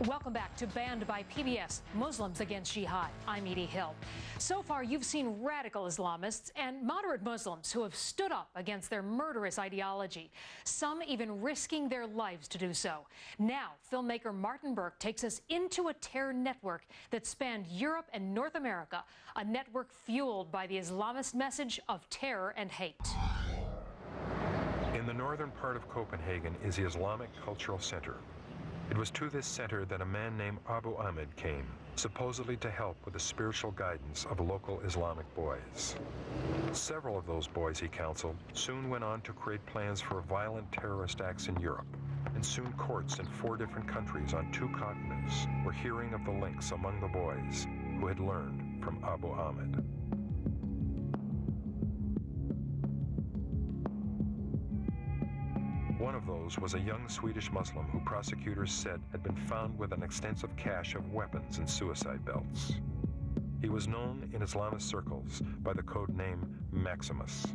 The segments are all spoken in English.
Welcome back to Banned by PBS, Muslims Against Jihad. I'm Edie Hill. So far, you've seen radical Islamists and moderate Muslims who have stood up against their murderous ideology, some even risking their lives to do so. Now, filmmaker Martin Burke takes us into a terror network that spanned Europe and North America, a network fueled by the Islamist message of terror and hate. In the northern part of Copenhagen is the Islamic Cultural Center. It was to this center that a man named Abu Ahmed came, supposedly to help with the spiritual guidance of local Islamic boys. Several of those boys, he counseled, soon went on to create plans for violent terrorist acts in Europe, and soon courts in 4 different countries on 2 continents were hearing of the links among the boys who had learned from Abu Ahmed. One of those was a young Swedish Muslim who prosecutors said had been found with an extensive cache of weapons and suicide belts. He was known in Islamist circles by the code name Maximus.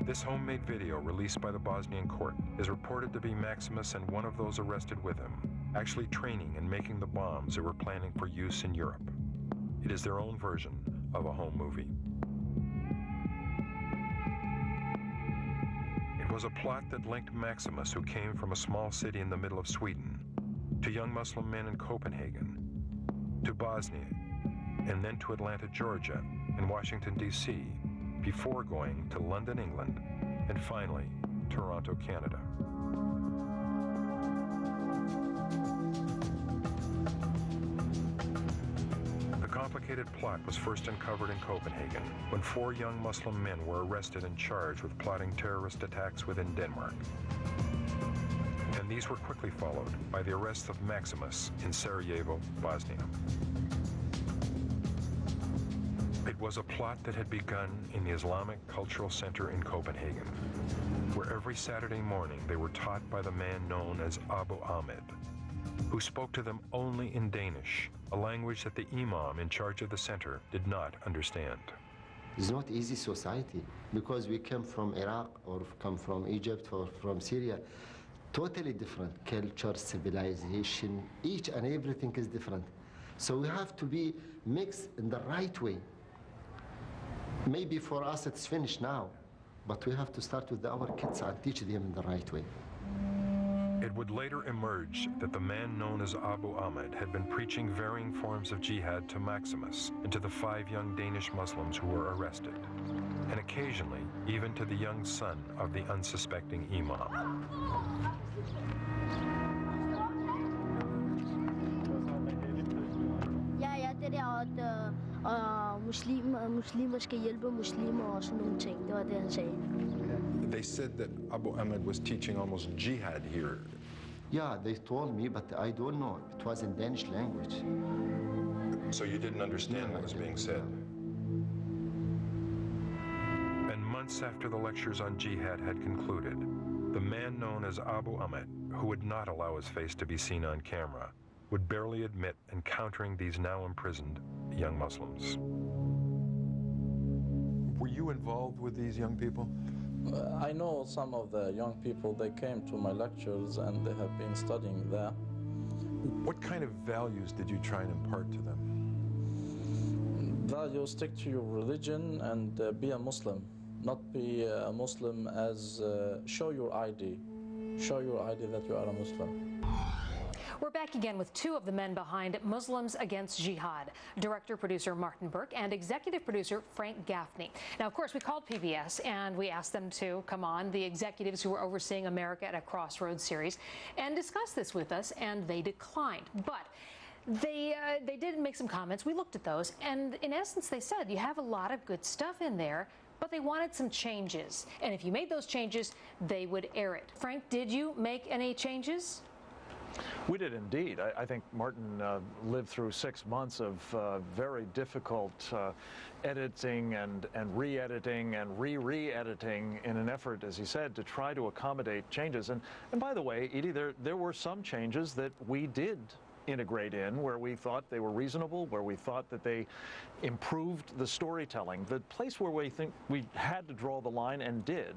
This homemade video released by the Bosnian court is reported to be Maximus and one of those arrested with him, actually training and making the bombs they were planning for use in Europe. It is their own version of a home movie. It was a plot that linked Maximus, who came from a small city in the middle of Sweden, to young Muslim men in Copenhagen, to Bosnia, and then to Atlanta, Georgia, and Washington, D.C., before going to London, England, and finally, Toronto, Canada. The complicated plot was first uncovered in Copenhagen when 4 young Muslim men were arrested and charged with plotting terrorist attacks within Denmark. And these were quickly followed by the arrest of Maximus in Sarajevo, Bosnia. It was a plot that had begun in the Islamic Cultural Center in Copenhagen, where every Saturday morning they were taught by the man known as Abu Ahmed, who spoke to them only in Danish, a language that the imam in charge of the center did not understand. It's not easy society, because we come from Iraq or come from Egypt or from Syria. Totally different culture, civilization, each and everything is different. So we have to be mixed in the right way. Maybe for us it's finished now, but we have to start with our kids and teach them in the right way. It would later emerge that the man known as Abu Ahmed had been preaching varying forms of jihad to Maximus and to the 5 young Danish Muslims who were arrested, and occasionally even to the young son of the unsuspecting imam. Muslimer skal hjælpe muslimer og sådan nogle ting. Det var det, han sagde. They said that Abu Ahmed was teaching almost jihad here. Yeah, they told me, but I don't know. It was in Danish language. So you didn't understand what was being said? And months after the lectures on jihad had concluded, the man known as Abu Ahmed, who would not allow his face to be seen on camera, would barely admit encountering these now imprisoned young Muslims. Were you involved with these young people? I know some of the young people. They came to my lectures and they have been studying there. What kind of values did you try and impart to them? Values: stick to your religion and be a Muslim. Not be a Muslim as show your ID. Show your ID that you are a Muslim. We're back again with 2 of the men behind Muslims Against Jihad, director-producer Martin Burke and executive producer Frank Gaffney. Now, of course, we called PBS and we asked them to come on, the executives who were overseeing America at a Crossroads series, and discuss this with us, and they declined. But they did make some comments. We looked at those, and in essence, they said, you have a lot of good stuff in there, but they wanted some changes. And if you made those changes, they would air it. Frank, did you make any changes? We did indeed. I think Martin lived through 6 months of very difficult editing and re-editing and re-editing in an effort, as he said, to try to accommodate changes. And by the way, Edie, there were some changes that we did integrate in where we thought they were reasonable, where we thought that they improved the storytelling. The place where we think we had to draw the line and did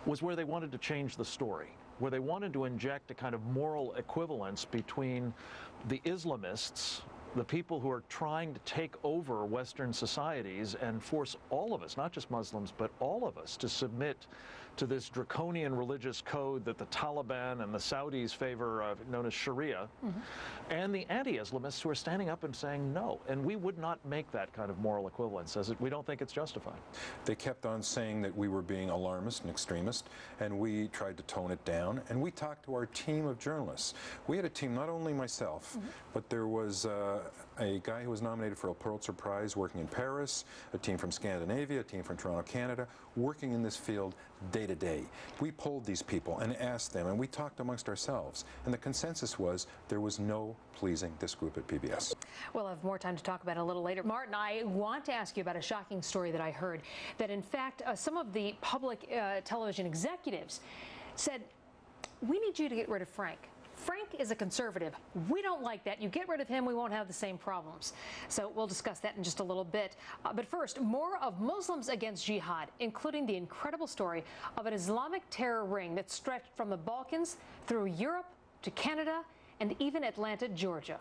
was where they wanted to change the story. where they wanted to inject a kind of moral equivalence between the Islamists, the people who are trying to take over Western societies and force all of us, not just Muslims, but all of us, to submit to this draconian religious code that the Taliban and the Saudis favor, known as Sharia, and the anti-Islamists who are standing up and saying no. And we would not make that kind of moral equivalence, as we don't think it's justified. They kept on saying that we were being alarmist and extremist, and we tried to tone it down, and we talked to our team of journalists. We had a team, not only myself, but there was a guy who was nominated for a Pulitzer Prize working in Paris, a team from Scandinavia, a team from Toronto, Canada, working in this field day to day. We polled these people and asked them, and we talked amongst ourselves, and the consensus was there was no pleasing this group at PBS. We'll have more time to talk about it a little later. Martin, I want to ask you about a shocking story that I heard, that in fact some of the public television executives said, we need you to get rid of Frank. Frank is a conservative. We don't like that. You get rid of him, we won't have the same problems. So we'll discuss that in just a little bit. But first, more of Muslims against Jihad, including the incredible story of an Islamic terror ring that stretched from the Balkans through Europe to Canada and even Atlanta, Georgia.